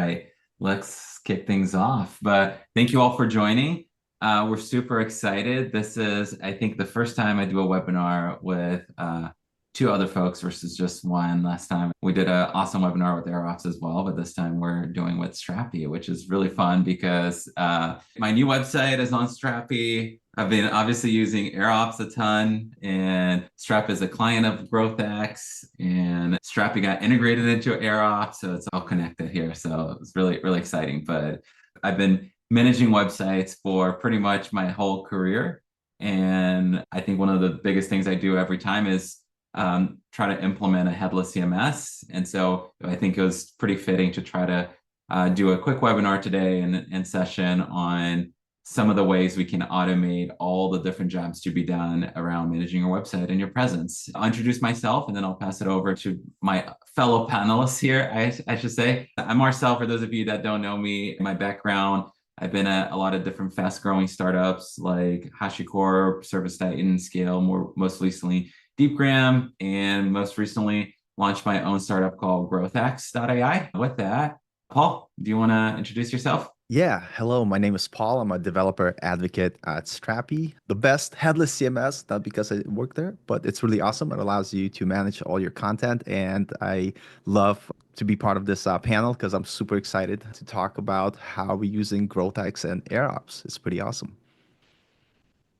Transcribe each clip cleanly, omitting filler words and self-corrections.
right, let's kick things off. But thank you all for joining. We're super excited. This is, I think, the first time I do a webinar with two other folks versus just one. Last time we did an awesome webinar with AirOps as well, but this time we're doing with Strapi, which is really fun because my new website is on Strapi. I've been obviously using AirOps a ton, and Strap is a client of GrowthX, and Strapi got integrated into AirOps, so it's all connected here. So it's really, really exciting. But I've been managing websites for pretty much my whole career. And I think one of the biggest things I do every time is try to implement a headless CMS. And so I think it was pretty fitting to try to do a quick webinar today and session on some of the ways we can automate all the different jobs to be done around managing your website and your presence. I'll introduce myself and then I'll pass it over to my fellow panelists here, I should say. I'm Marcel, for those of you that don't know me. My background, I've been at a lot of different fast-growing startups like HashiCorp, ServiceTitan, Scale, most recently DeepGram, and most recently launched my own startup called GrowthX.ai. With that, Paul, do you want to introduce yourself? Yeah, hello, my name is Paul. I'm a developer advocate at Strapi, the best headless CMS, not because I work there, but it's really awesome. It allows you to manage all your content, and I love to be part of this panel because I'm super excited to talk about how we're using GrowthX and AirOps. It's pretty awesome.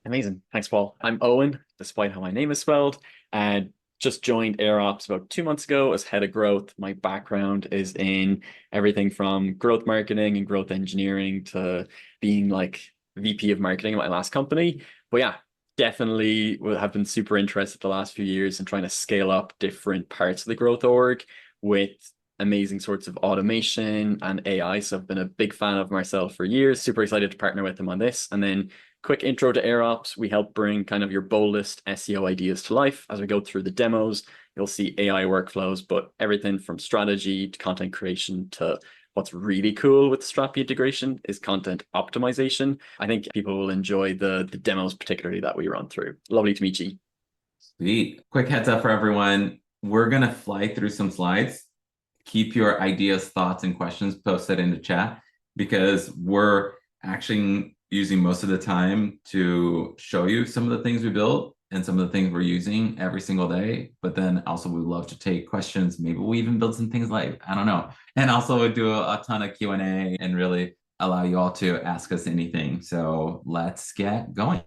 Amazing. Thanks, Paul. I'm Owen, despite how my name is spelled, and just joined AirOps about 2 months ago as head of growth. My background is in everything from growth marketing and growth engineering to being like VP of marketing at my last company. But yeah, definitely have been super interested the last few years in trying to scale up different parts of the growth org with amazing sorts of automation and AI. So I've been a big fan of Marcel for years, super excited to partner with him on this. And then quick intro to AirOps. We help bring kind of your boldest SEO ideas to life. As we go through the demos, you'll see AI workflows, but everything from strategy to content creation to what's really cool with Strapi integration is content optimization. I think people will enjoy the demos particularly that we run through. Lovely to meet you. Sweet. Quick heads up for everyone. We're going to fly through some slides. Keep your ideas, thoughts, and questions posted in the chat because we're actually using most of the time to show you some of the things we build and some of the things we're using every single day. But then also we love to take questions. Maybe we even build some things live. I don't know. And also we do a ton of Q&A and really allow you all to ask us anything. So let's get going.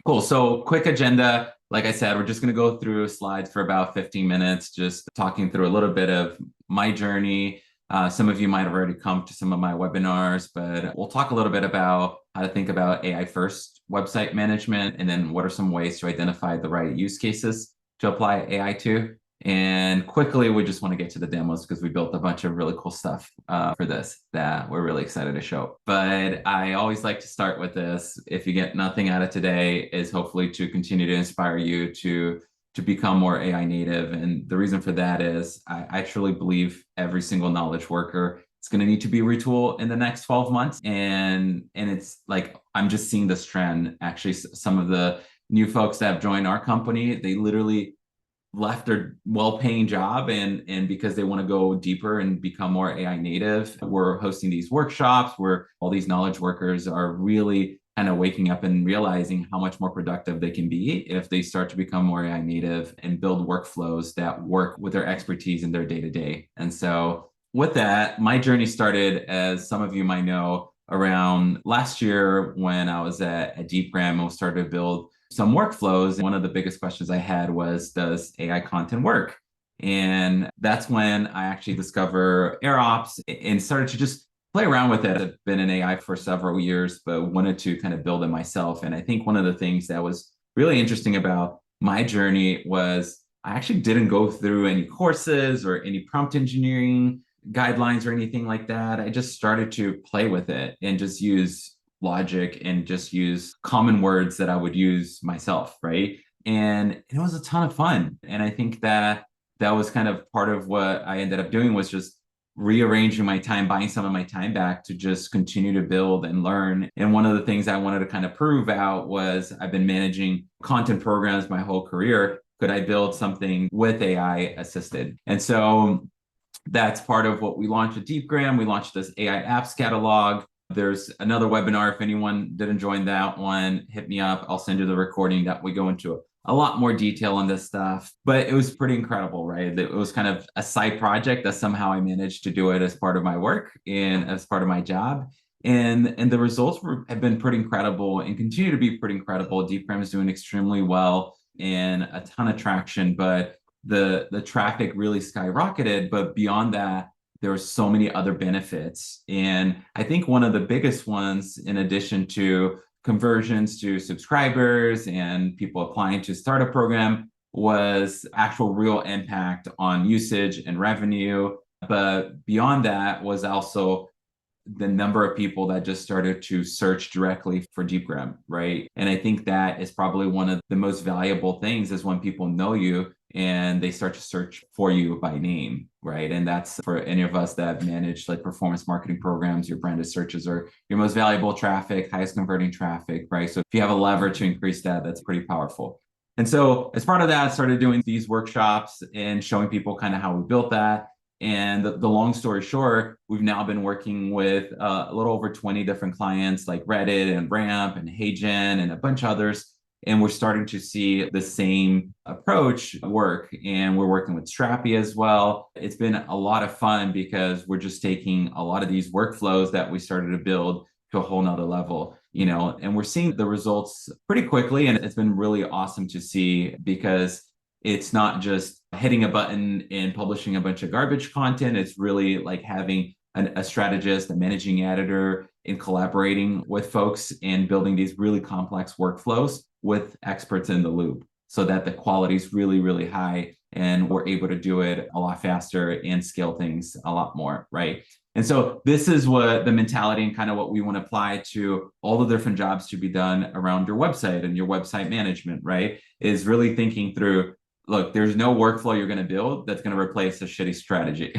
Cool. So quick agenda. Like I said, we're just going to go through slides for about 15 minutes, just talking through a little bit of my journey. Some of you might have already come to some of my webinars, but we'll talk a little bit about how to think about AI first website management, and then what are some ways to identify the right use cases to apply AI to. And quickly, we just want to get to the demos because we built a bunch of really cool stuff for this that we're really excited to show. But I always like to start with this. If you get nothing out of today, is hopefully to continue to inspire you to become more AI native. And the reason for that is I truly believe every single knowledge worker is going to need to be retooled in the next 12 months. And it's like, I'm just seeing this trend. Actually, some of the new folks that have joined our company, they literally left their well-paying job and because they want to go deeper and become more AI native. We're hosting these workshops where all these knowledge workers are really kind of waking up and realizing how much more productive they can be if they start to become more AI native and build workflows that work with their expertise in their day-to-day. And so with that, my journey started, as some of you might know, around last year when I was at DeepGram and we started to build some workflows. One of the biggest questions I had was, does AI content work? And that's when I actually discovered AirOps and started to just play around with it. I've been in AI for several years, but wanted to kind of build it myself. And I think one of the things that was really interesting about my journey was I actually didn't go through any courses or any prompt engineering guidelines or anything like that. I just started to play with it and just use logic and just use common words that I would use myself, right? And it was a ton of fun. And I think that was kind of part of what I ended up doing, was just rearranging my time, buying some of my time back to just continue to build and learn. And one of the things I wanted to kind of prove out was I've been managing content programs my whole career. Could I build something with AI assisted? And so That's part of what we launched at DeepGram. We launched this AI apps catalog. There's another webinar. If anyone didn't join that one, hit me up. I'll send you the recording that we go into a lot more detail on this stuff. But it was pretty incredible, right? It was kind of a side project that somehow I managed to do it as part of my work and as part of my job. And the results have been pretty incredible and continue to be pretty incredible. DeepGram is doing extremely well and a ton of traction, but the traffic really skyrocketed. But beyond that, there were so many other benefits. And I think one of the biggest ones, in addition to conversions to subscribers and people applying to start a program, was actual real impact on usage and revenue. But beyond that was also the number of people that just started to search directly for DeepGram, right? And I think that is probably one of the most valuable things is when people know you and they start to search for you by name, right? And that's for any of us that manage like performance marketing programs, your branded searches are your most valuable traffic, highest converting traffic, right? So if you have a lever to increase that, that's pretty powerful. And so as part of that, I started doing these workshops and showing people kind of how we built that. And the long story short, we've now been working with a little over 20 different clients like Reddit and Ramp and HeyGen and a bunch of others. And we're starting to see the same approach work. And we're working with Strapi as well. It's been a lot of fun because we're just taking a lot of these workflows that we started to build to a whole nother level, and we're seeing the results pretty quickly. And it's been really awesome to see because it's not just hitting a button and publishing a bunch of garbage content. It's really like having a strategist, a managing editor, and collaborating with folks and building these really complex workflows with experts in the loop so that the quality is really, really high and we're able to do it a lot faster and scale things a lot more, right? And so this is what the mentality and kind of what we want to apply to all the different jobs to be done around your website and your website management, right? Is really thinking through, look, there's no workflow you're going to build that's going to replace a shitty strategy.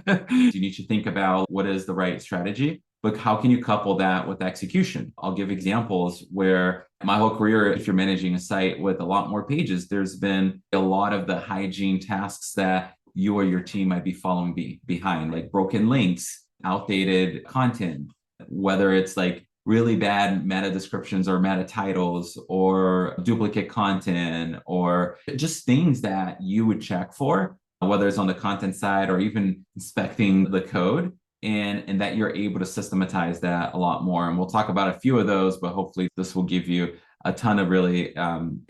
You need to think about what is the right strategy, but how can you couple that with execution? I'll give examples where my whole career, if you're managing a site with a lot more pages, there's been a lot of the hygiene tasks that you or your team might be following behind, like broken links, outdated content, whether it's like really bad meta descriptions or meta titles or duplicate content or just things that you would check for, whether it's on the content side or even inspecting the code, and that you're able to systematize that a lot more. And we'll talk about a few of those, but hopefully this will give you a ton of really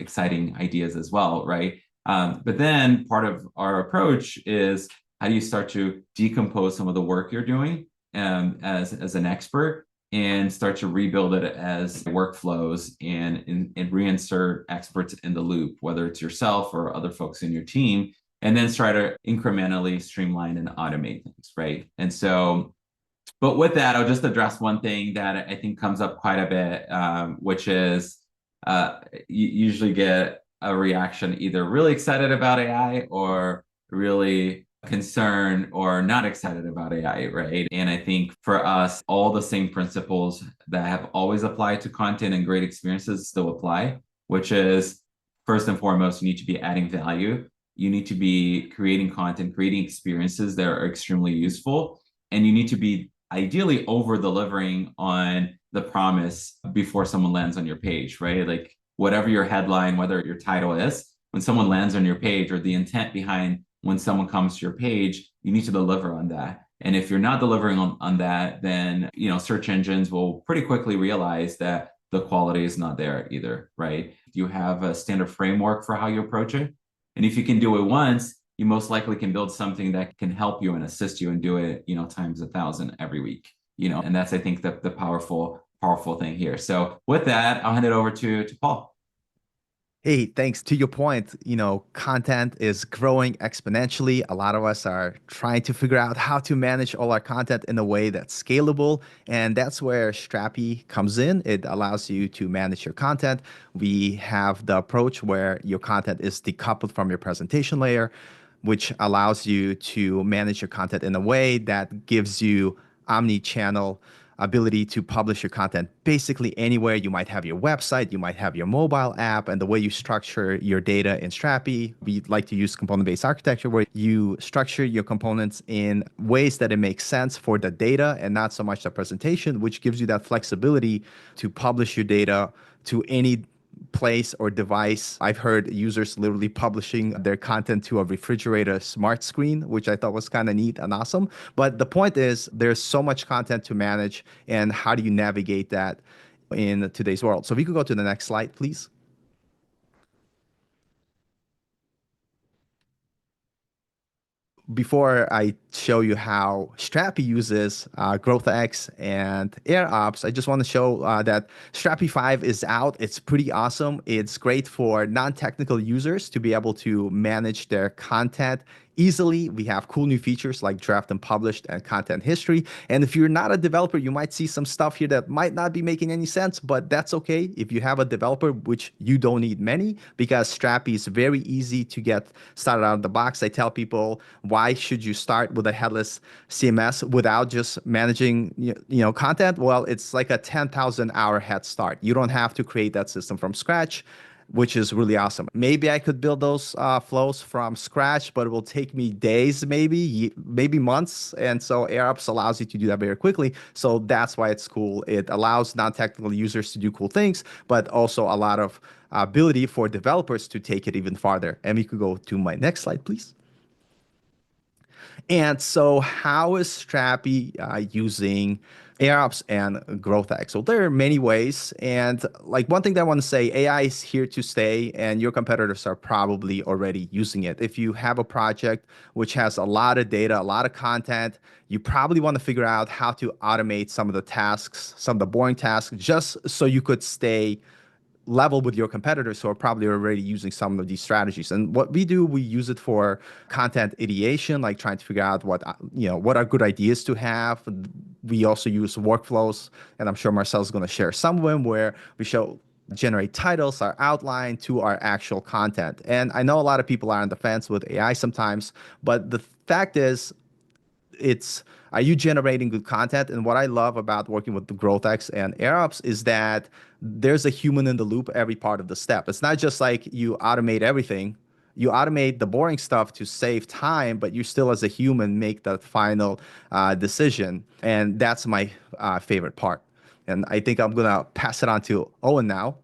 exciting ideas as well, right? But then part of our approach is how do you start to decompose some of the work you're doing as an expert and start to rebuild it as workflows and reinsert experts in the loop, whether it's yourself or other folks in your team, and then try to incrementally streamline and automate things, right? And so, but with that, I'll just address one thing that I think comes up quite a bit, which is you usually get a reaction either really excited about AI or really concerned or not excited about AI, right? And I think for us, all the same principles that have always applied to content and great experiences still apply, which is first and foremost, you need to be adding value. You need to be creating content, creating experiences that are extremely useful, and you need to be ideally over delivering on the promise before someone lands on your page, right? Like whatever your headline, whether your title is, when someone lands on your page or the intent behind when someone comes to your page, you need to deliver on that. And if you're not delivering on that, then search engines will pretty quickly realize that the quality is not there either, right? You have a standard framework for how you approach it. And if you can do it once, you most likely can build something that can help you and assist you and do it, times 1,000 every week, and that's, I think, the powerful thing here. So with that, I'll hand it over to Paul. Hey, thanks. To your point, content is growing exponentially. A lot of us are trying to figure out how to manage all our content in a way that's scalable. And that's where Strapi comes in. It allows you to manage your content. We have the approach where your content is decoupled from your presentation layer, which allows you to manage your content in a way that gives you omni-channel ability to publish your content basically anywhere. You might have your website, you might have your mobile app, and the way you structure your data in Strapi, we like to use component-based architecture where you structure your components in ways that it makes sense for the data and not so much the presentation, which gives you that flexibility to publish your data to any place or device. I've heard users literally publishing their content to a refrigerator smart screen, which I thought was kind of neat and awesome. But the point is, there's so much content to manage, and how do you navigate that in today's world? So we could go to the next slide, please. Before I show you how Strapi uses GrowthX and AirOps, I just want to show that Strapi 5 is out. It's pretty awesome. It's great for non-technical users to be able to manage their content easily. We have cool new features like draft and published and content history. And if you're not a developer, you might see some stuff here that might not be making any sense, but that's okay. If you have a developer, which you don't need many, because Strapi is very easy to get started out of the box. I tell people, why should you start with a headless CMS without just managing content? Well, it's like a 10,000 hour head start. You don't have to create that system from scratch, which is really awesome. Maybe I could build those flows from scratch, but it will take me days, maybe months. And so AirOps allows you to do that very quickly. So that's why it's cool. It allows non-technical users to do cool things, but also a lot of ability for developers to take it even farther. And we could go to my next slide, please. And so how is Strapi using AirOps and GrowthX? So there are many ways. And like one thing that I want to say, AI is here to stay, and your competitors are probably already using it. If you have a project which has a lot of data, a lot of content, you probably want to figure out how to automate some of the tasks, some of the boring tasks, just so you could stay level with your competitors who are probably already using some of these strategies. And what we do, we use it for content ideation, like trying to figure out what are good ideas to have. We also use workflows, and I'm sure Marcel's going to share some of them, where we generate titles, our outline to our actual content. And I know a lot of people are on the fence with AI sometimes, but the fact is, are you generating good content? And what I love about working with the GrowthX and AirOps is that there's a human in the loop every part of the step. It's not just like you automate everything. You automate the boring stuff to save time, but you still, as a human, make that final decision. And that's my favorite part. And I think I'm going to pass it on to Owen now.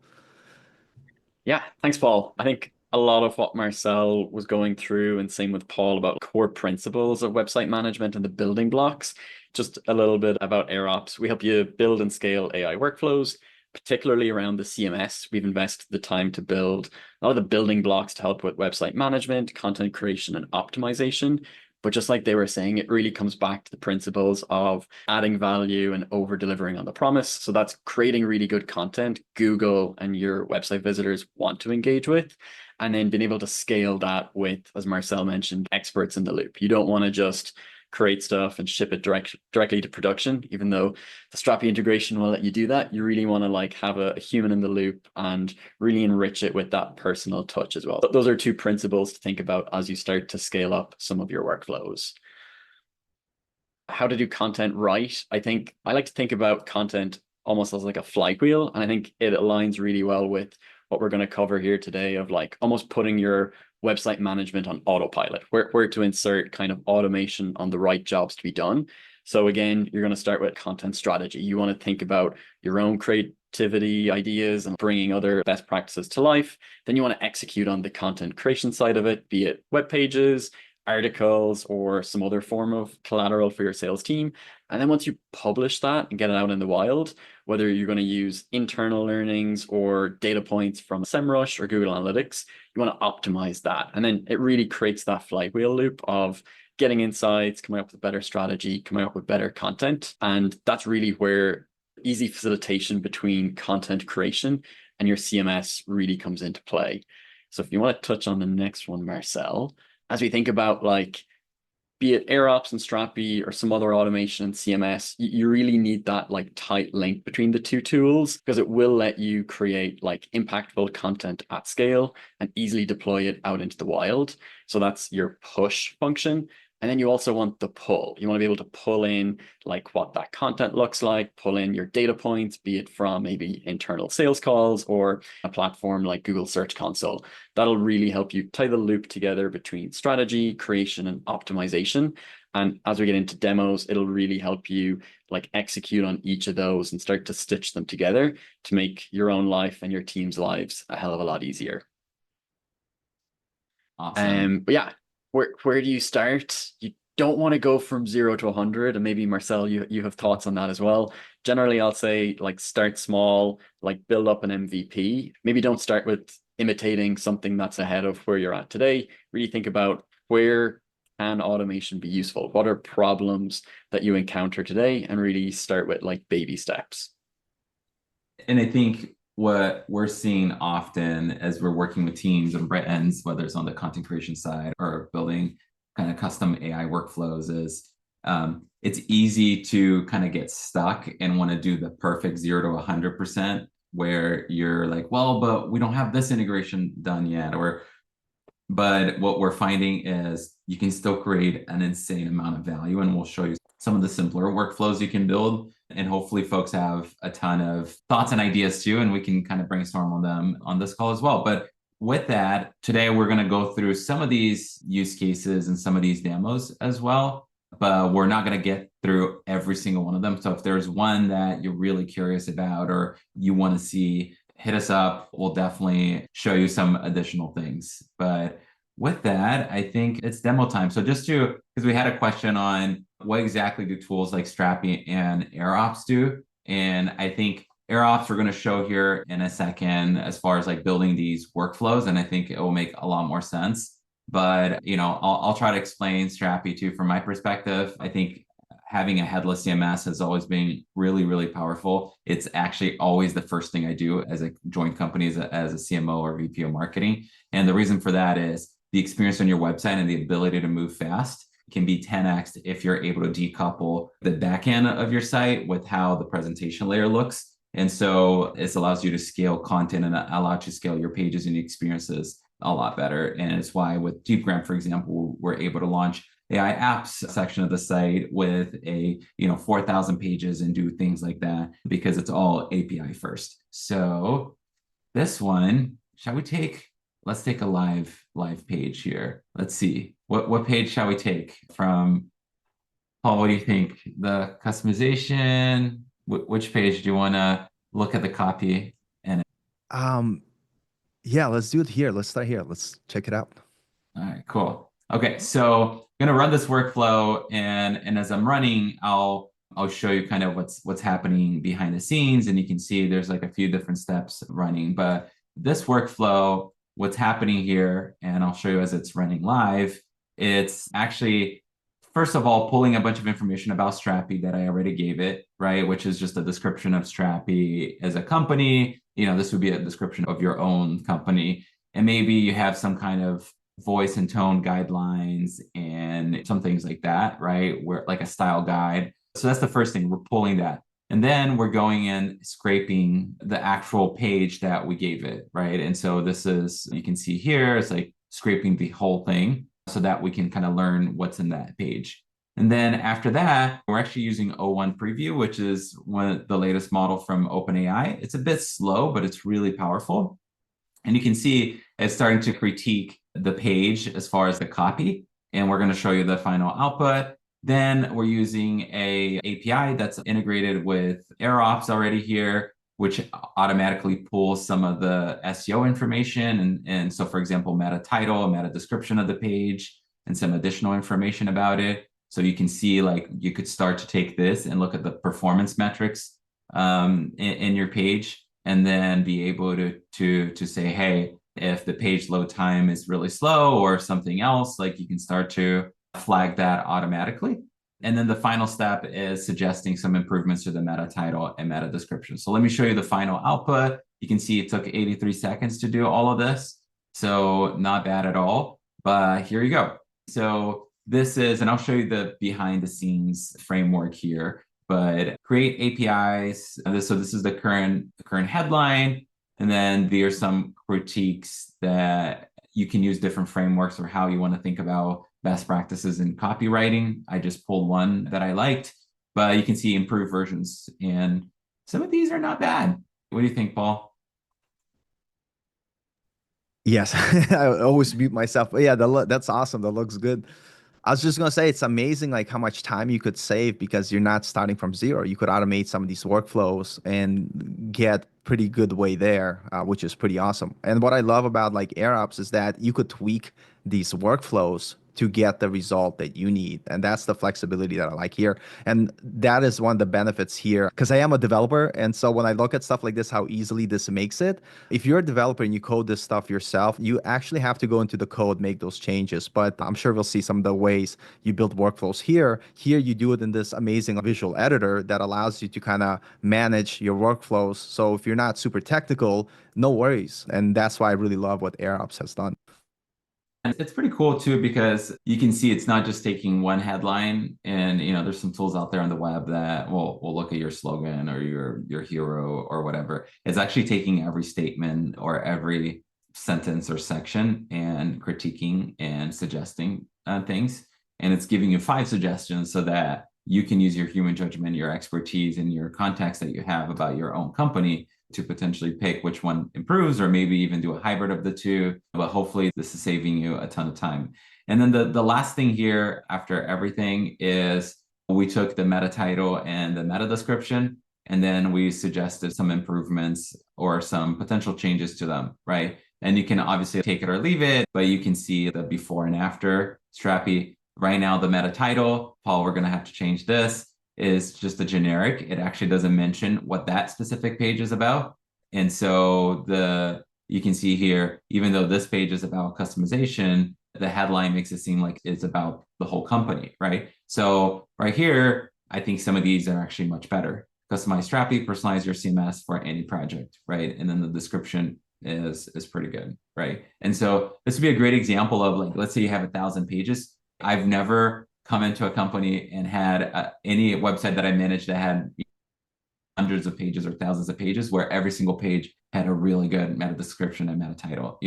Yeah, thanks, Paul. I think a lot of what Marcel was going through, and same with Paul, about core principles of website management and the building blocks. Just a little bit about AirOps. We help you build and scale AI workflows, particularly around the CMS. We've invested the time to build a lot of the building blocks to help with website management, content creation, and optimization. But just like they were saying, it really comes back to the principles of adding value and over delivering on the promise. So that's creating really good content Google and your website visitors want to engage with, and then being able to scale that with, as Marcel mentioned, experts in the loop. You don't want to just create stuff and ship it directly to production, even though the Strapi integration will let you do that. You really want to have a human in the loop and really enrich it with that personal touch as well. Those are two principles to think about as you start to scale up some of your workflows. How to do content right. I like to think about content almost as like a flywheel, and I think it aligns really well with what we're going to cover here today, of almost putting your website management on autopilot, where to insert kind of automation on the right jobs to be done. So again, you're going to start with content strategy. You want to think about your own creativity ideas and bringing other best practices to life. Then you want to execute on the content creation side of it, be it web pages, articles, or some other form of collateral for your sales team. And then once you publish that and get it out in the wild, whether you're going to use internal learnings or data points from SEMrush or Google Analytics, you want to optimize that. And then it really creates that flywheel loop of getting insights, coming up with a better strategy, coming up with better content. And that's really where easy facilitation between content creation and your CMS really comes into play. So if you want to touch on the next one, Marcel, as we think about be it AirOps and Strapi or some other automation and CMS, you really need that tight link between the two tools, because it will let you create impactful content at scale and easily deploy it out into the wild. So that's your push function. And then you also want the pull. You want to be able to pull in like what that content looks like, pull in your data points, be it from maybe internal sales calls or a platform like Google Search Console. That'll really help you tie the loop together between strategy, creation, and optimization. And as we get into demos, it'll really help you like execute on each of those and start to stitch them together to make your own life and your team's lives a hell of a lot easier. Awesome. But yeah, where do you start? You don't want to go from 0 to 100, and maybe Marcel, you have thoughts on that as well. Generally, I'll say like start small, like build up an MVP. Maybe don't start with imitating something that's ahead of where you're at today. Really think about where can automation be useful? What are problems that you encounter today? And really start with like baby steps. And I think what we're seeing often as we're working with teams and brands, whether it's on the content creation side or building kind of custom AI workflows, is it's easy to kind of get stuck and want to do the perfect 0 to 100%, where you're like, well, but we don't have this integration done yet. But what we're finding is you can still create an insane amount of value, and we'll show you some of the simpler workflows you can build. And hopefully folks have a ton of thoughts and ideas too, and we can kind of brainstorm on them on this call as well. But with that, today we're going to go through some of these use cases and some of these demos as well, but we're not going to get through every single one of them. So if there's one that you're really curious about or you want to see, hit us up. We'll definitely show you some additional things. But with that, I think it's demo time. So just because we had a question on what exactly do tools like Strapi and AirOps do? And I think AirOps we're going to show here in a second as far as like building these workflows. And I think it will make a lot more sense. But, I'll try to explain Strapi too from my perspective. I think having a headless CMS has always been really, really powerful. It's actually always the first thing I do as I join companies as a CMO or VP of marketing. And the reason for that is the experience on your website and the ability to move fast can be 10x if you're able to decouple the backend of your site with how the presentation layer looks. And so this allows you to scale content and allow you to scale your pages and experiences a lot better. And it's why with DeepGram, for example, we're able to launch AI apps section of the site with 4,000 pages and do things like that because it's all API first. So this one, let's take a live page here. Let's see. What page shall we take from Paul? What do you think? The customization? Which page do you want to look at the copy? And Yeah, let's do it here. Let's start here. Let's check it out. all right, cool. Okay, so I'm gonna run this workflow, and as I'm running, I'll show you kind of what's happening behind the scenes, and you can see there's like a few different steps running. But this workflow, what's happening here, and I'll show you as it's running live, it's actually, first of all, pulling a bunch of information about Strapi that I already gave it, right? Which is just a description of Strapi as a company. This would be a description of your own company. And maybe you have some kind of voice and tone guidelines and some things like that, right? Where like a style guide. So that's the first thing, we're pulling that. And then we're going in, scraping the actual page that we gave it, right? And so this is, you can see here, it's like scraping the whole thing so that we can kind of learn what's in that page. And then after that, we're actually using O1 Preview, which is the latest model from OpenAI. It's a bit slow, but it's really powerful. And you can see it's starting to critique the page as far as the copy. And we're going to show you the final output. Then we're using a API that's integrated with AirOps already here, which automatically pulls some of the SEO information. And so, for example, meta title, meta description of the page, and some additional information about it. So you can see, like, you could start to take this and look at the performance metrics in your page, and then be able to say, hey, if the page load time is really slow or something else, like you can start to flag that automatically. And then the final step is suggesting some improvements to the meta title and meta description. So let me show you the final output. You can see it took 83 seconds to do all of this. So not bad at all, but here you go. So this is, and I'll show you the behind the scenes framework here, but create APIs. So this is the current headline. And then there are some critiques that you can use different frameworks or how you want to think about best practices in copywriting. I just pulled one that I liked, but you can see improved versions. And some of these are not bad. What do you think, Paul? Yes, I always mute myself. But yeah, that's awesome. That looks good. I was just gonna say it's amazing like how much time you could save because you're not starting from zero. You could automate some of these workflows and get pretty good way there, which is pretty awesome. And what I love about like AirOps is that you could tweak these workflows to get the result that you need. And that's the flexibility that I like here. And that is one of the benefits here because I am a developer. And so when I look at stuff like this, how easily this makes it, if you're a developer and you code this stuff yourself, you actually have to go into the code, make those changes. But I'm sure we'll see some of the ways you build workflows here. Here, you do it in this amazing visual editor that allows you to kind of manage your workflows. So if you're not super technical, no worries. And that's why I really love what AirOps has done. And it's pretty cool too because you can see it's not just taking one headline, and there's some tools out there on the web that will look at your slogan or your hero or whatever. It's actually taking every statement or every sentence or section and critiquing and suggesting things, and it's giving you 5 suggestions so that you can use your human judgment, your expertise, and your context that you have about your own company to potentially pick which one improves, or maybe even do a hybrid of the two. But hopefully this is saving you a ton of time. And then the last thing here after everything is we took the meta title and the meta description, and then we suggested some improvements or some potential changes to them, right? And you can obviously take it or leave it, but you can see the before and after. Strapi, right now, the meta title, Paul, we're going to have to change this, is just a generic. It actually doesn't mention what that specific page is about. And so you can see here, even though this page is about customization, the headline makes it seem like it's about the whole company, right? So right here, I think some of these are actually much better. Customize Strapi, personalize your CMS for any project, right? And then the description is pretty good, right? And so this would be a great example of like, let's say you have 1,000 pages. I've never come into a company and had any website that I managed that had hundreds of pages or thousands of pages where every single page had a really good meta description and meta title,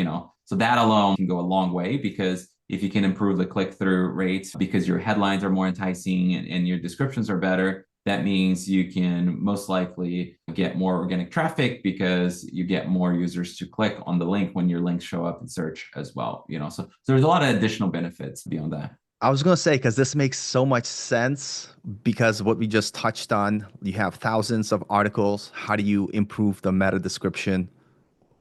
So that alone can go a long way because if you can improve the click-through rates because your headlines are more enticing and your descriptions are better, that means you can most likely get more organic traffic because you get more users to click on the link when your links show up in search as well, So there's a lot of additional benefits beyond that. I was going to say, because this makes so much sense, because what we just touched on, you have thousands of articles. How do you improve the meta description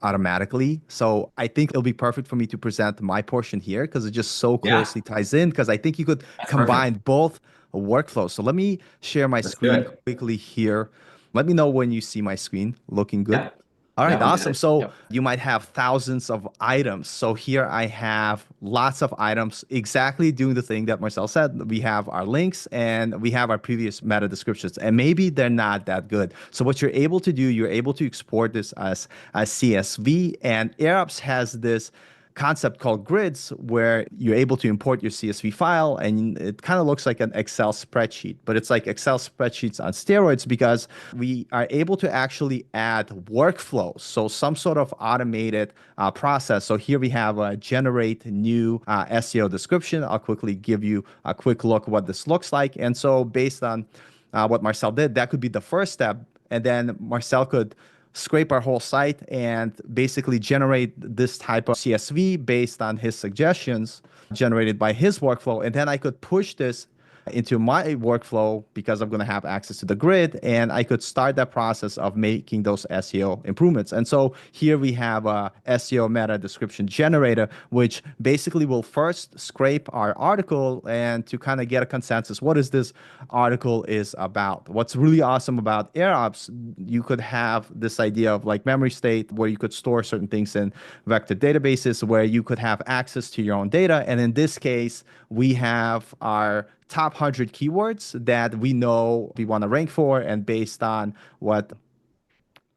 automatically? So I think it'll be perfect for me to present my portion here because it just so closely ties in, because I think you could combine both workflows. So let me share my screen quickly here. Let me know when you see my screen looking good. Yeah. All right, Yeah, awesome. So you might have thousands of items. So here I have lots of items exactly doing the thing that Marcel said. We have our links and we have our previous meta descriptions, and maybe they're not that good. So what you're able to do, you're able to export this as a CSV, and AirOps has this concept called grids where you're able to import your CSV file, and it kind of looks like an Excel spreadsheet, but it's like Excel spreadsheets on steroids because we are able to actually add workflows. So some sort of automated process. So here we have a generate new SEO description. I'll quickly give you a quick look what this looks like. And so based on what Marcel did, that could be the first step. And then Marcel could scrape our whole site and basically generate this type of CSV based on his suggestions generated by his workflow. And then I could push this into my workflow because I'm going to have access to the grid, and I could start that process of making those SEO improvements. And so here we have a SEO meta description generator, which basically will first scrape our article and to kind of get a consensus. What is this article is about? What's really awesome about AirOps, you could have this idea of like memory state where you could store certain things in vector databases where you could have access to your own data. And in this case, we have our top 100 keywords that we know we want to rank for, and based on what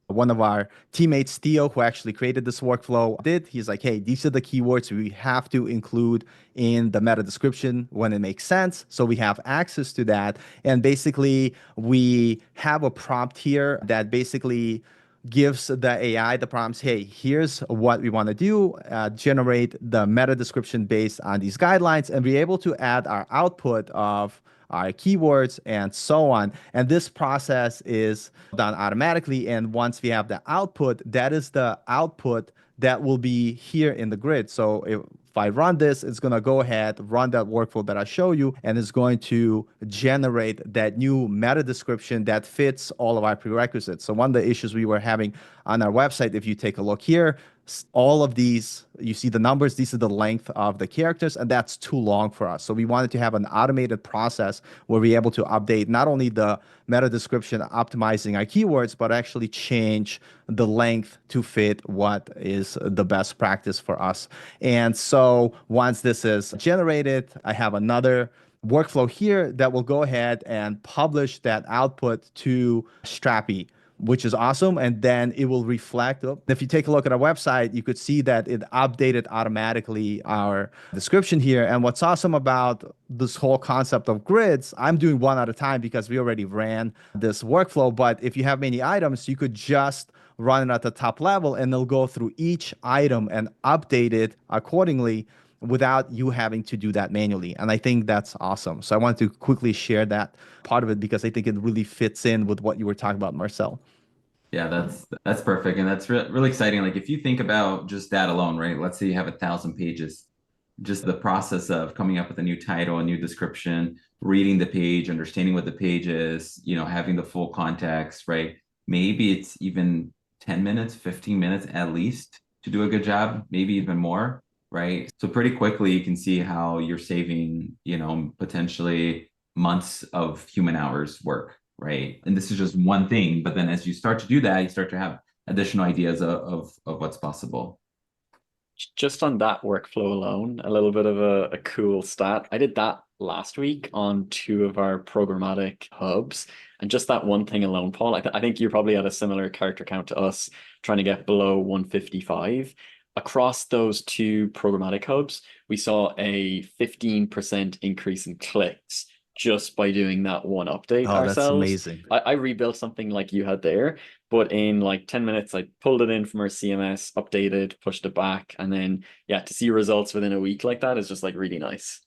one of our teammates, Theo, who actually created this workflow, did, he's like, hey, these are the keywords we have to include in the meta description when it makes sense. So we have access to that. And basically, we have a prompt here that basically gives the AI the prompts, hey, here's what we want to do, generate the meta description based on these guidelines, and be able to add our output of our keywords and so on. And this process is done automatically. And once we have the output, that is the output that will be here in the grid. So if I run this, it's going to go ahead, run that workflow that I show you, and it's going to generate that new meta description that fits all of our prerequisites. So one of the issues we were having on our website, if you take a look here, all of these, you see the numbers, these are the length of the characters, and that's too long for us. So we wanted to have an automated process where we're able to update not only the meta description, optimizing our keywords, but actually change the length to fit what is the best practice for us. And so once this is generated, I have another workflow here that will go ahead and publish that output to Strapi, which is awesome. And then it will reflect. If you take a look at our website, you could see that it updated automatically our description here. And what's awesome about this whole concept of grids, I'm doing one at a time because we already ran this workflow. But if you have many items, you could just run it at the top level and it'll go through each item and update it accordingly without you having to do that manually. And I think that's awesome. So I want to quickly share that part of it because I think it really fits in with what you were talking about, Marcel. Yeah, that's perfect. And that's really exciting. Like if you think about just that alone, right? Let's say you have 1,000 pages, just the process of coming up with a new title, a new description, reading the page, understanding what the page is, having the full context, right? Maybe it's even 10 minutes, 15 minutes at least to do a good job, maybe even more, right? So pretty quickly you can see how you're saving, potentially months of human hours work, right? And this is just one thing, but then as you start to do that, you start to have additional ideas of what's possible. Just on that workflow alone, a little bit of a cool stat. I did that last week on 2 of our programmatic hubs. And just that one thing alone, Paul, I think you probably had a similar character count to us trying to get below 155. Across those 2 programmatic hubs, we saw a 15% increase in clicks just by doing that one update ourselves. That's amazing. I rebuilt something like you had there, but in like 10 minutes, I pulled it in from our CMS, updated, pushed it back. And then, yeah, to see results within a week like that is just like really nice.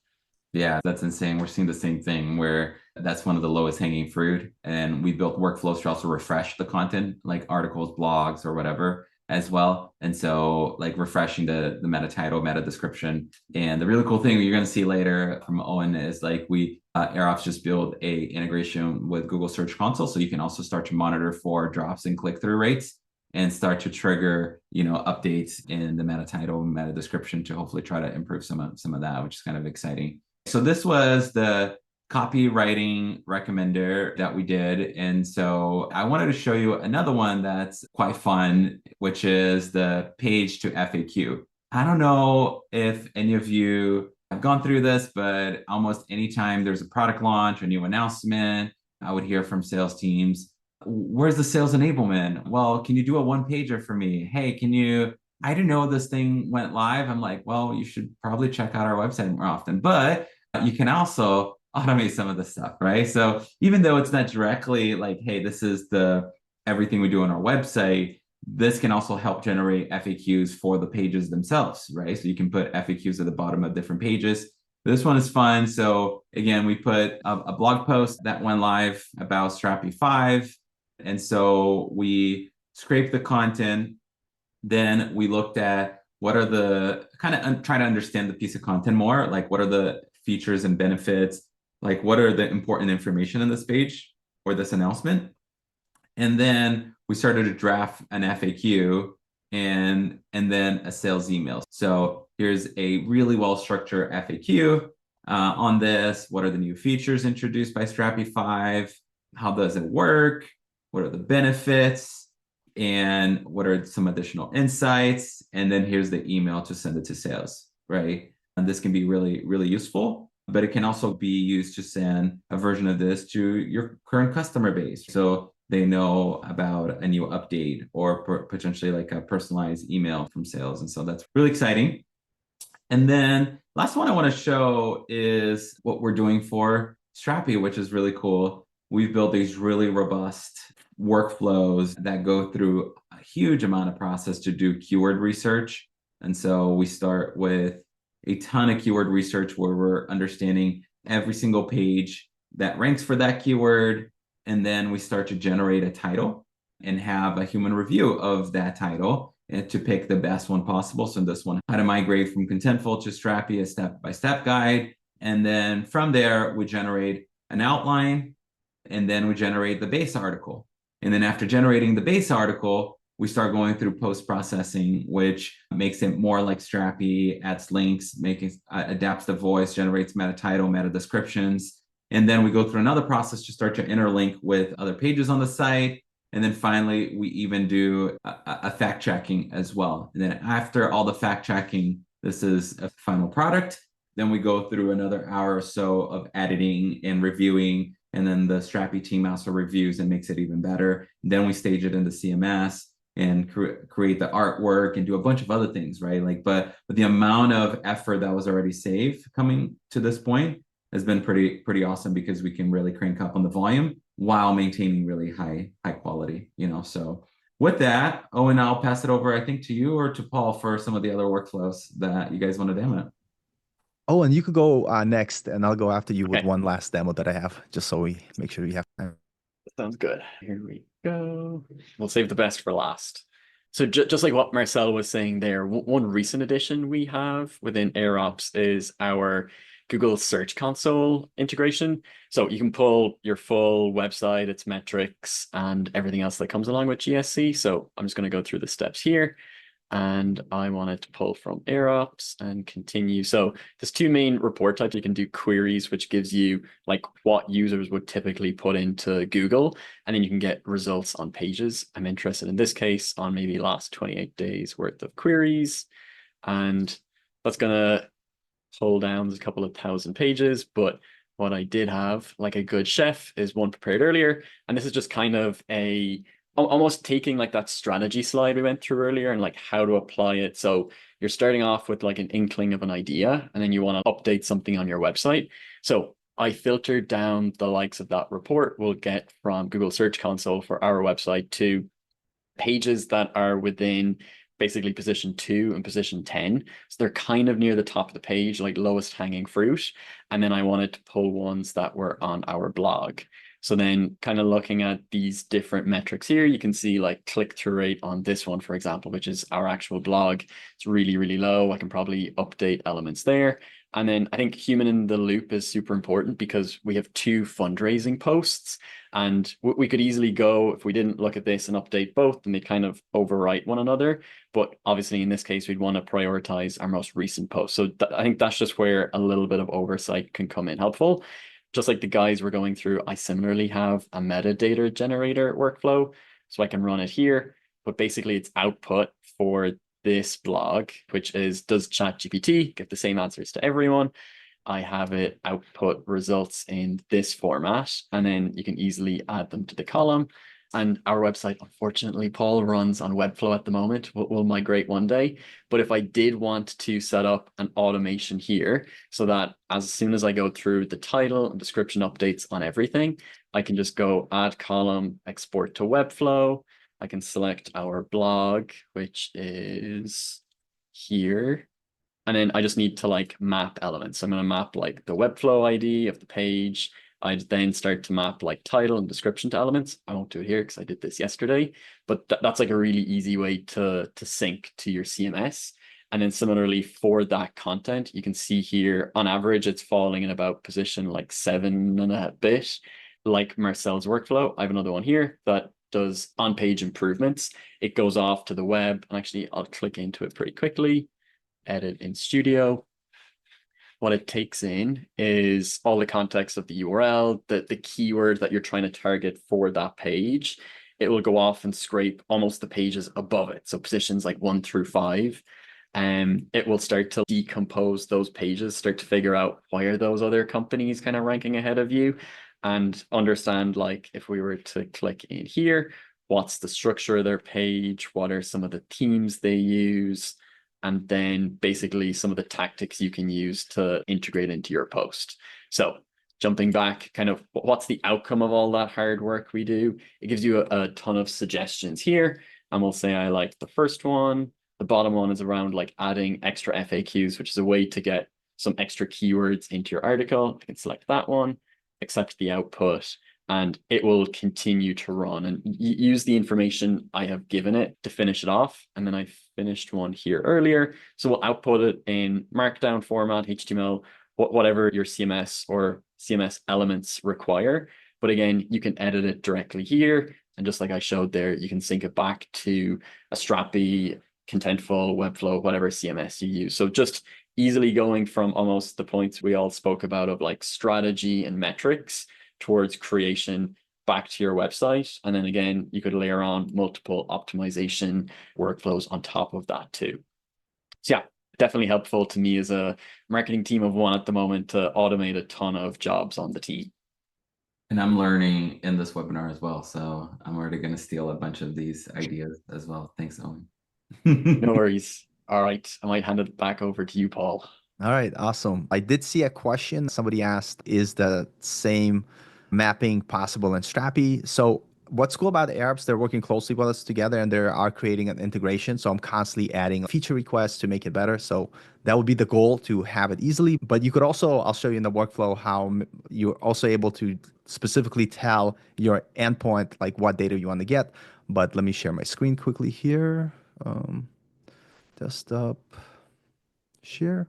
Yeah, that's insane. We're seeing the same thing where that's one of the lowest hanging fruit. And we built workflows to also refresh the content, like articles, blogs, or whatever as well. And so like refreshing the meta title, meta description. And the really cool thing you're going to see later from Owen is like AirOps just built a integration with Google Search Console. So you can also start to monitor for drops in click-through rates and start to trigger, updates in the meta title, meta description to hopefully try to improve some of that, which is kind of exciting. So this was the copywriting recommender that we did. And so I wanted to show you another one that's quite fun, which is the page to FAQ. I don't know if any of you have gone through this, but almost anytime there's a product launch, a new announcement, I would hear from sales teams, where's the sales enablement? Well, can you do a one-pager for me? Hey, I didn't know this thing went live. I'm like, well, you should probably check out our website more often, but you can also automate some of the stuff, right? So even though it's not directly like, hey, this is everything we do on our website, this can also help generate FAQs for the pages themselves, right? So you can put FAQs at the bottom of different pages. This one is fun. So again, we put a blog post that went live about Strapi 5. And so we scraped the content. Then we looked at what are the trying to understand the piece of content more, like what are the features and benefits, like what are the important information in this page or this announcement. And then we started to draft an FAQ and then a sales email. So here's a really well-structured FAQ on this. What are the new features introduced by Strapi 5? How does it work? What are the benefits? And what are some additional insights? And then here's the email to send it to sales, right? And this can be really, really useful, but it can also be used to send a version of this to your current customer base. So they know about a new update or potentially like a personalized email from sales. And so that's really exciting. And then last one I want to show is what we're doing for Strapi, which is really cool. We've built these really robust workflows that go through a huge amount of process to do keyword research. And so we start with a ton of keyword research where we're understanding every single page that ranks for that keyword. And then we start to generate a title and have a human review of that title and to pick the best one possible. So in this one, how to migrate from Contentful to Strapi, a step-by-step guide. And then from there, we generate an outline, and then we generate the base article. And then after generating the base article, we start going through post-processing, which makes it more like Strapi, adds links, adapts the voice, generates meta title, meta descriptions. And then we go through another process to start to interlink with other pages on the site. And then finally, we even do a fact checking as well. And then after all the fact checking, this is a final product. Then we go through another hour or so of editing and reviewing. And then the Strapi team also reviews and makes it even better. Then we stage it into CMS and create the artwork and do a bunch of other things, right? But the amount of effort that was already saved coming to this point has been pretty awesome, because we can really crank up on the volume while maintaining really high quality, So with that, Owen, I'll pass it over, I think, to you or to Paul for some of the other workflows that you guys want to demo. Oh, and you could go next, and I'll go after you with one last demo that I have, just so we make sure we have time. Sounds good. Here we go. We'll save the best for last. So just like what Marcel was saying there, one recent addition we have within AirOps is our Google Search Console integration. So you can pull your full website, its metrics, and everything else that comes along with GSC. So I'm just going to go through the steps here. And I wanted to pull from AirOps and continue. So there's two main report types. You can do queries, which gives you like what users would typically put into Google, and then you can get results on pages. I'm interested in this case on maybe last 28 days worth of queries. And that's going to pull down a couple of thousand pages. But what I did have, like a good chef, is one prepared earlier. And this is just kind of almost taking like that strategy slide we went through earlier and like how to apply it. So you're starting off with like an inkling of an idea, and then you want to update something on your website. So I filtered down the likes of that report we'll get from Google Search Console for our website to pages that are within basically position 2 and position 10. So they're kind of near the top of the page, like lowest hanging fruit. And then I wanted to pull ones that were on our blog. So then kind of looking at these different metrics here, you can see like click-through rate on this one, for example, which is our actual blog. It's really, really low. I can probably update elements there. And then I think human in the loop is super important, because we have 2 fundraising posts, and we could easily go, if we didn't look at this and update both, and they kind of overwrite one another. But obviously in this case, we'd want to prioritize our most recent post. So I think that's just where a little bit of oversight can come in helpful. Just like the guys we're going through, I similarly have a metadata generator workflow. So I can run it here, but basically it's output for this blog, which is, does ChatGPT give the same answers to everyone? I have it output results in this format, and then you can easily add them to the column. And our website, unfortunately, Paul, runs on Webflow at the moment. We'll migrate one day. But if I did want to set up an automation here, so that as soon as I go through the title and description updates on everything, I can just go add column, export to Webflow. I can select our blog, which is here. And then I just need to like map elements. So I'm going to map like the Webflow ID of the page. I'd then start to map like title and description to elements. I won't do it here because I did this yesterday, but that's like a really easy way to sync to your CMS. And then similarly for that content, you can see here on average, it's falling in about position like 7.5 bit, like Marcel's workflow. I have another one here that does on-page improvements. It goes off to the web. And actually, I'll click into it pretty quickly. Edit in Studio. What it takes in is all the context of the URL, the keyword that you're trying to target for that page. It will go off and scrape almost the pages above it. So positions like 1 through 5. It will start to decompose those pages, start to figure out why are those other companies kind of ranking ahead of you, and understand like if we were to click in here, what's the structure of their page, what are some of the themes they use, and then basically some of the tactics you can use to integrate into your post. So jumping back, kind of what's the outcome of all that hard work we do? It gives you a ton of suggestions here. and we'll say I like the first one. The bottom one is around like adding extra FAQs, which is a way to get some extra keywords into your article. I can select that one, accept the output, and it will continue to run and use the information I have given it to finish it off. And then I finished one here earlier. So we'll output it in Markdown format, HTML, whatever your CMS or CMS elements require. But again, you can edit it directly here. And just like I showed there, you can sync it back to a Strapi, Contentful, Webflow, whatever CMS you use. So just easily going from almost the points we all spoke about of like strategy and metrics towards creation back to your website. And then again, you could layer on multiple optimization workflows on top of that too. So yeah, definitely helpful to me as a marketing team of one at the moment to automate a ton of jobs on the team. And I'm learning in this webinar as well. So I'm already going to steal a bunch of these ideas as well. Thanks, Owen. No worries. All right, I might hand it back over to you, Paul. All right, awesome. I did see a question. Somebody asked, is the same mapping possible in Strapi? So what's cool about AirOps, they're working closely with us together and they are creating an integration. So I'm constantly adding feature requests to make it better. So that would be the goal, to have it easily. But you could also, I'll show you in the workflow how you're also able to specifically tell your endpoint, like what data you want to get. But let me share my screen quickly here. Desktop, share.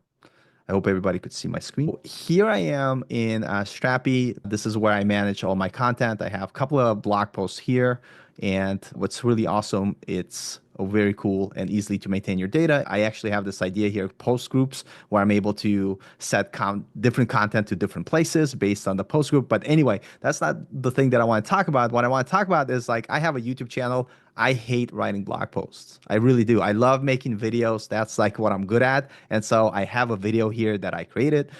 I hope everybody could see my screen. Here I am in Strapi. This is where I manage all my content. I have a couple of blog posts here. And what's really awesome, it's very cool and easily to maintain your data. I actually have this idea here, post groups, where I'm able to set different content to different places based on the post group. But anyway, that's not the thing that I want to talk about. What I want to talk about is, like, I have a YouTube channel. I hate writing blog posts. I really do. I love making videos. That's like what I'm good at. And so I have a video here that I created.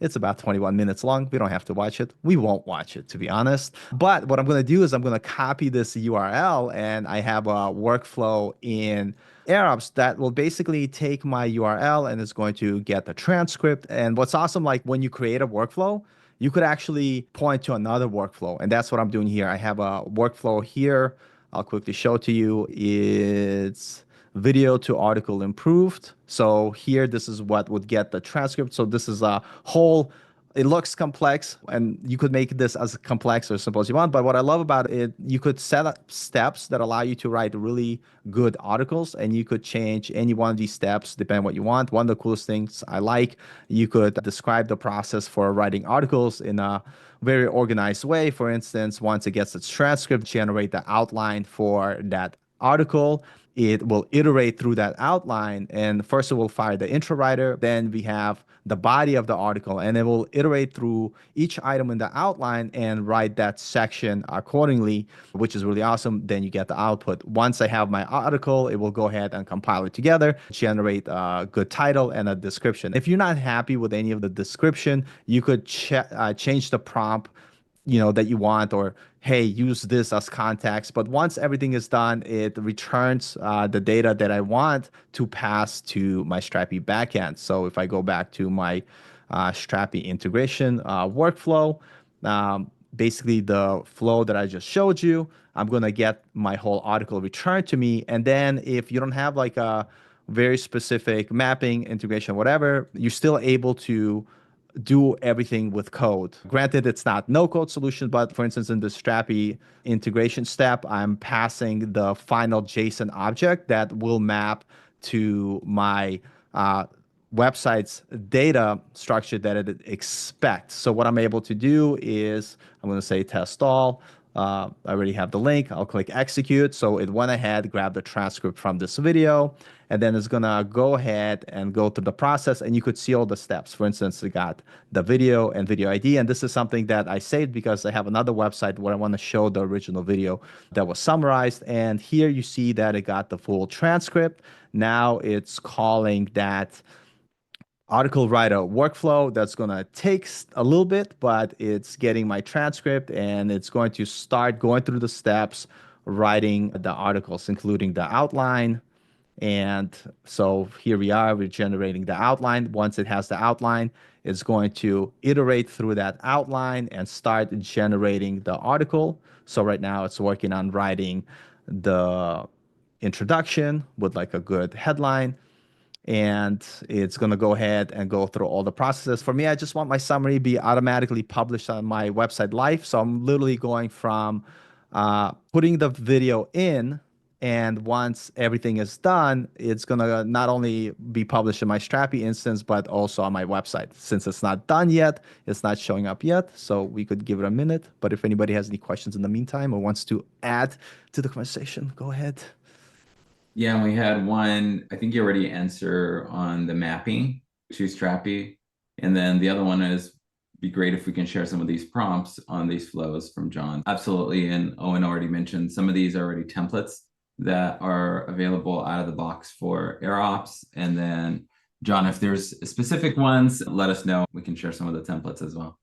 It's about 21 minutes long. We don't have to watch it. We won't watch it, to be honest. But what I'm going to do is I'm going to copy this URL, and I have a workflow in AirOps that will basically take my URL and it's going to get the transcript. And what's awesome, like when you create a workflow, you could actually point to another workflow. And that's what I'm doing here. I have a workflow here. I'll quickly show to you. It's video to article improved. So here, this is what would get the transcript. So this is a whole, it looks complex, and you could make this as complex or simple as you want. But what I love about it, you could set up steps that allow you to write really good articles, and you could change any one of these steps depending on what you want. One of the coolest things I like, you could describe the process for writing articles in a very organized way. For instance, once it gets its transcript, generate the outline for that article. It will iterate through that outline, and first it will fire the intro writer, then we have the body of the article, and it will iterate through each item in the outline and write that section accordingly, which is really awesome. Then you get the output. Once I have my article, it will go ahead and compile it together, generate a good title and a description. If you're not happy with any of the description, you could change the prompt, that you want, or hey, use this as context. But once everything is done, it returns the data that I want to pass to my Strapi backend. So if I go back to my Strapi integration workflow, basically the flow that I just showed you, I'm going to get my whole article returned to me. And then if you don't have like a very specific mapping, integration, whatever, you're still able to do everything with code. Granted, it's not no code solution, but for instance, in the Strapi integration step, I'm passing the final JSON object that will map to my website's data structure that it expects. So what I'm able to do is I'm going to say test all. I already have the link. I'll click execute. So it went ahead, grabbed the transcript from this video, and then it's going to go ahead and go through the process. And you could see all the steps. For instance, we got the video and video ID. And this is something that I saved because I have another website where I want to show the original video that was summarized. And here you see that it got the full transcript. Now it's calling that article writer workflow. That's going to take a little bit, but it's getting my transcript, and it's going to start going through the steps, writing the articles, including the outline. And so here we are, we're generating the outline. Once it has the outline, it's going to iterate through that outline and start generating the article. So right now it's working on writing the introduction with like a good headline, and it's going to go ahead and go through all the processes. For me, I just want my summary be automatically published on my website live. So I'm literally going from putting the video in, and once everything is done, it's going to not only be published in my Strapi instance, but also on my website. Since it's not done yet, it's not showing up yet. So we could give it a minute. But if anybody has any questions in the meantime or wants to add to the conversation, go ahead. Yeah, and we had one, I think you already answer on the mapping to Strapi. And then the other one is be great if we can share some of these prompts on these flows from John. Absolutely. And Owen already mentioned some of these are already templates that are available out of the box for AirOps. And then John, if there's specific ones, let us know. We can share some of the templates as well.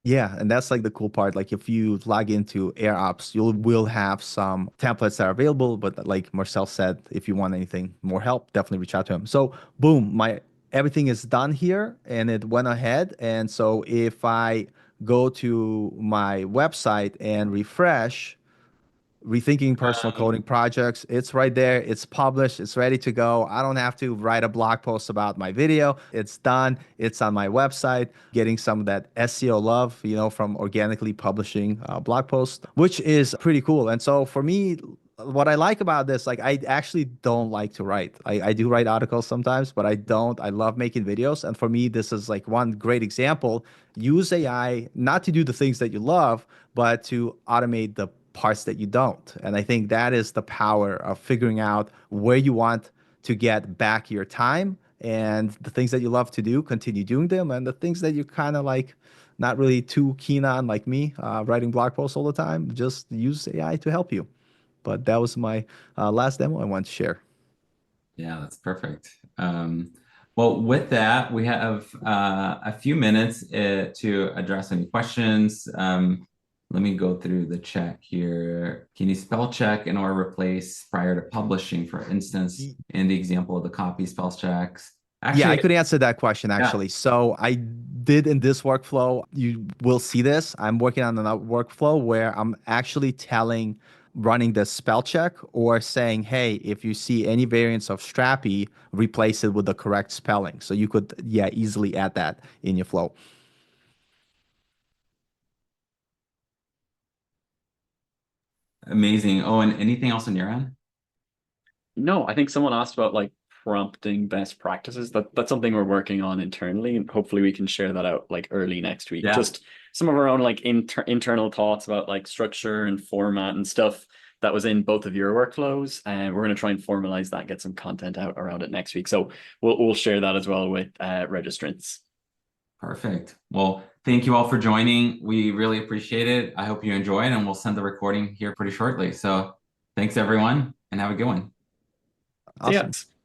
Yeah, and that's like the cool part. Like if you log into AirOps, you will have some templates that are available. But like Marcel said, if you want anything more help, definitely reach out to him. So boom, my everything is done here and it went ahead. And so if I go to my website and refresh, rethinking personal coding projects, it's right there, it's published, it's ready to go. I don't have to write a blog post about my video. It's done, it's on my website, getting some of that SEO love, from organically publishing blog posts, which is pretty cool. And so for me, what I like about this, like I actually don't like to write. I do write articles sometimes, but I love making videos. And for me, this is like one great example. Use AI not to do the things that you love, but to automate the parts that you don't. And I think that is the power of figuring out where you want to get back your time, and the things that you love to do, continue doing them. And the things that you're kind of like not really too keen on, like me, writing blog posts all the time, just use AI to help you. But that was my last demo I want to share. Yeah, that's perfect. Well, with that, we have a few minutes to address any questions. Let me go through the check here. Can you spell check and or replace prior to publishing, for instance, in the example of the copy spell checks? Actually, yeah, I could answer that question actually. Yeah. So I did in this workflow, you will see this. I'm working on another workflow where I'm actually running the spell check or saying, hey, if you see any variants of Strapi, replace it with the correct spelling. So you could, easily add that in your flow. Amazing. Oh, and anything else on your end? No, I think someone asked about like prompting best practices. That's something we're working on internally, and hopefully we can share that out like early next week. Yeah. Just some of our own like internal thoughts about like structure and format and stuff that was in both of your workflows, and we're going to try and formalize that, get some content out around it next week. So we'll share that as well with registrants. Perfect. Well, thank you all for joining. We really appreciate it. I hope you enjoyed, and we'll send the recording here pretty shortly. So thanks everyone, and have a good one. Awesome. See ya.